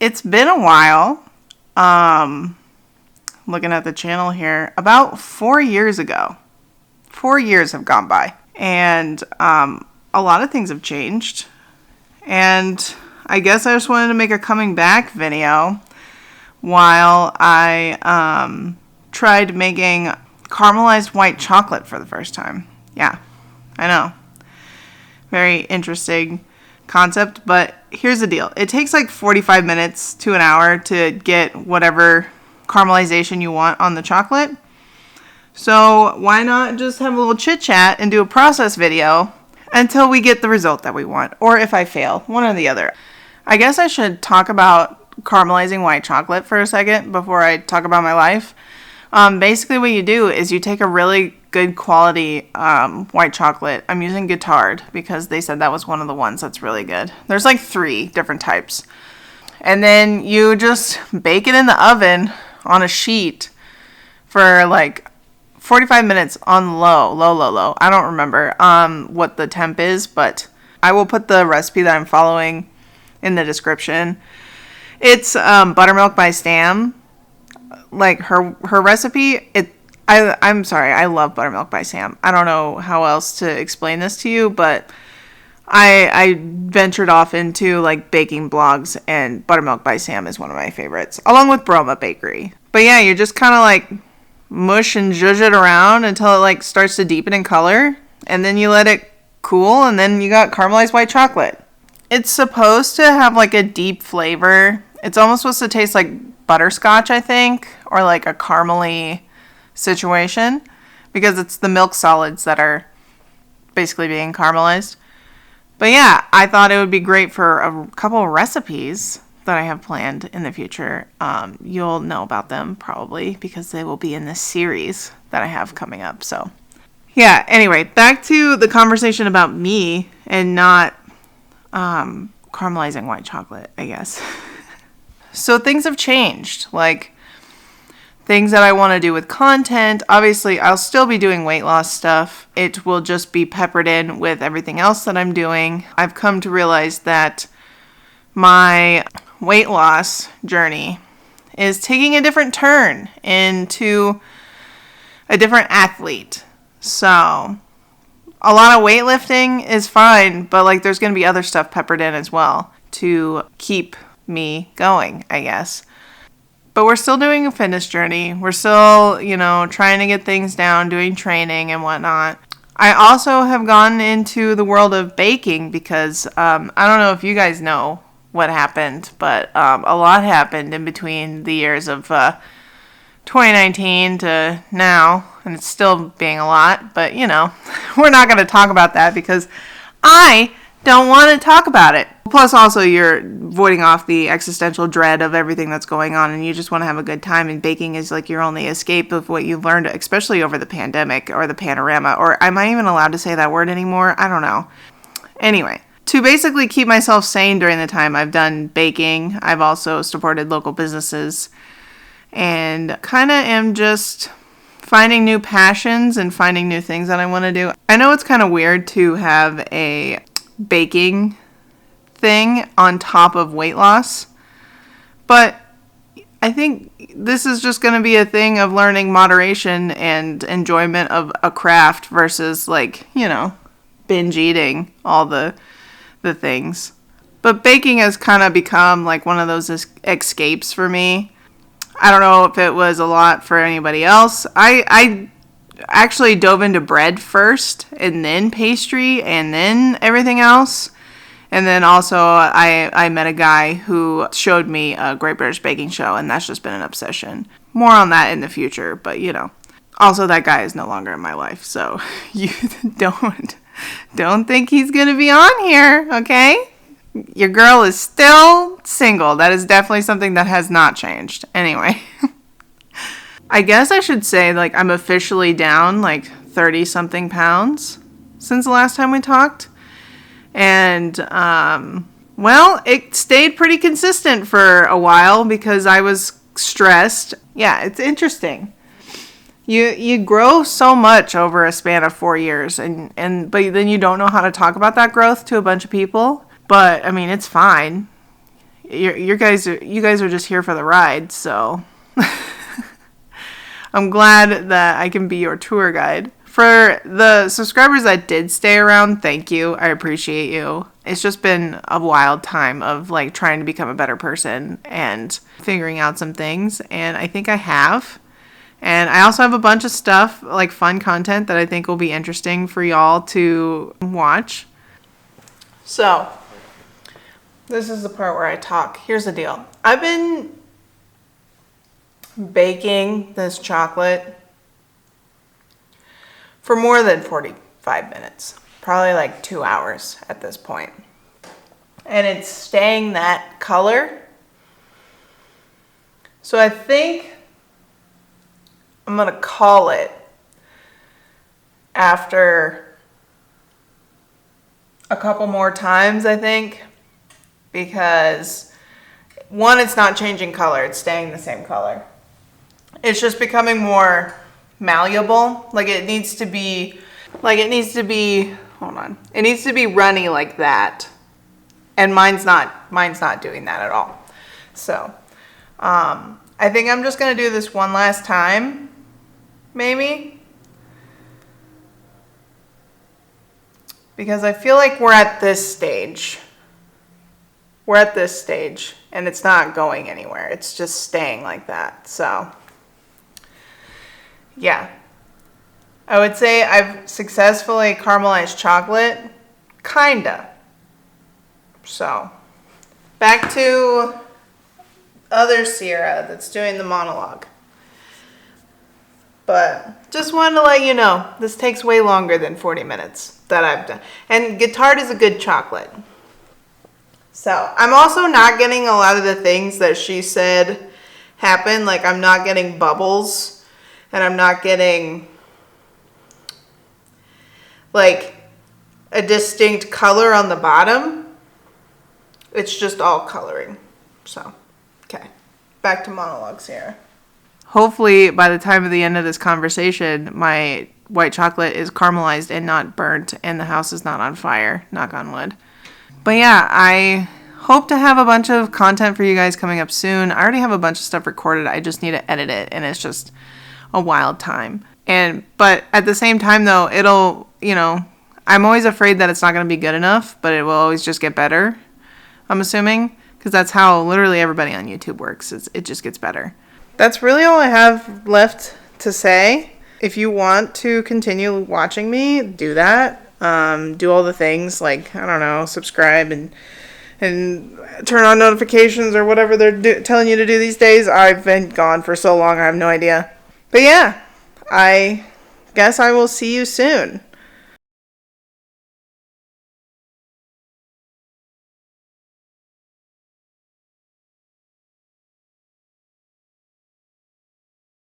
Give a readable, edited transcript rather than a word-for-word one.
It's been a while. Looking at the channel here, about 4 years ago. 4 years have gone by. And a lot of things have changed. And I guess I just wanted to make a coming back video while I tried making caramelized white chocolate for the first time. Yeah, I know. Very interesting concept, but here's the deal. It takes like 45 minutes to an hour to get whatever caramelization you want on the chocolate. So why not just have a little chit chat and do a process video until we get the result that we want, or if I fail, one or the other. I guess I should talk about caramelizing white chocolate for a second before I talk about my life. Basically what you do is you take a really good quality white chocolate. I'm using Guittard because they said that was one of the ones that's really good. There's like 3 different types. And then you just bake it in the oven on a sheet for like 45 minutes on low. I don't remember what the temp is, but I will put the recipe that I'm following in the description. It's buttermilk by Sam. Like her recipe, I'm sorry, I love buttermilk by Sam. I don't know how else to explain this to you, but I ventured off into like baking blogs, and buttermilk by Sam is one of my favorites, along with Broma Bakery. But yeah, you just kind of like mush and zhuzh it around until it like starts to deepen in color, and then you let it cool, and then you got caramelized white chocolate. It's supposed to have like a deep flavor. It's almost supposed to taste like butterscotch, I think, or like a caramely situation, because it's the milk solids that are basically being caramelized. But yeah, I thought it would be great for a couple of recipes that I have planned in the future. You'll know about them probably because they will be in this series that I have coming up. So yeah, anyway, back to the conversation about me and not caramelizing white chocolate, I guess. So things have changed, like things that I want to do with content. Obviously, I'll still be doing weight loss stuff. It will just be peppered in with everything else that I'm doing. I've come to realize that my weight loss journey is taking a different turn into a different athlete. So a lot of weightlifting is fine, but like there's going to be other stuff peppered in as well to keep me going, I guess. But we're still doing a fitness journey. We're still, trying to get things down, doing training and whatnot. I also have gone into the world of baking because I don't know if you guys know what happened, but a lot happened in between the years of 2019 to now, and it's still being a lot, but we're not going to talk about that because I don't want to talk about it. Plus also you're voiding off the existential dread of everything that's going on, and you just want to have a good time, and baking is like your only escape of what you've learned, especially over the pandemic or the panorama, or am I even allowed to say that word anymore? I don't know. Anyway, to basically keep myself sane during the time I've done baking, I've also supported local businesses and kind of am just finding new passions and finding new things that I want to do. I know it's kind of weird to have a baking thing on top of weight loss, but I think this is just going to be a thing of learning moderation and enjoyment of a craft versus binge eating all the things. But baking has kind of become like one of those escapes for me. I don't know if it was a lot for anybody else. I actually dove into bread first, and then pastry, and then everything else. And then also I met a guy who showed me a Great British Baking Show, and that's just been an obsession. More on that in the future, but Also, that guy is no longer in my life, so you don't think he's going to be on here, okay? Your girl is still single. That is definitely something that has not changed. Anyway, I guess I should say, I'm officially down, 30-something pounds since the last time we talked. And, it stayed pretty consistent for a while because I was stressed. Yeah, it's interesting. You grow so much over a span of 4 years, but then you don't know how to talk about that growth to a bunch of people. But, I mean, it's fine. you guys are just here for the ride, so I'm glad that I can be your tour guide. For the subscribers that did stay around, thank you. I appreciate you. It's just been a wild time of like trying to become a better person and figuring out some things, and I think I have. And I also have a bunch of stuff, like fun content that I think will be interesting for y'all to watch. So, this is the part where I talk. Here's the deal. I've been baking this chocolate for more than 45 minutes. Probably like 2 hours at this point. And it's staying that color. So I think I'm going to call it after a couple more times, I think. Because, one, it's not changing color. It's staying the same color. It's just becoming more malleable. Like it needs to be, hold on. It needs to be runny like that. And mine's not doing that at all. So, I think I'm just going to do this one last time. Maybe. Because I feel like we're at this stage. And it's not going anywhere. It's just staying like that. So, yeah. I would say I've successfully caramelized chocolate. Kinda. So, back to other Sierra that's doing the monologue. But just wanted to let you know, this takes way longer than 40 minutes that I've done. And Guittard is a good chocolate. So, I'm also not getting a lot of the things that she said happen. Like, I'm not getting bubbles. And I'm not getting, like, a distinct color on the bottom. It's just all coloring. So, okay. Back to monologue, Sierra. Hopefully, by the time of the end of this conversation, my white chocolate is caramelized and not burnt, and the house is not on fire. Knock on wood. But yeah, I hope to have a bunch of content for you guys coming up soon. I already have a bunch of stuff recorded. I just need to edit it, and it's just a wild time. But at the same time, though, it'll, I'm always afraid that it's not going to be good enough, but it will always just get better, I'm assuming, because that's how literally everybody on YouTube works. It just gets better. That's really all I have left to say. If you want to continue watching me, do that. Do all the things like, I don't know, subscribe and turn on notifications or whatever they're telling you to do these days. I've been gone for so long, I have no idea. But yeah, I guess I will see you soon.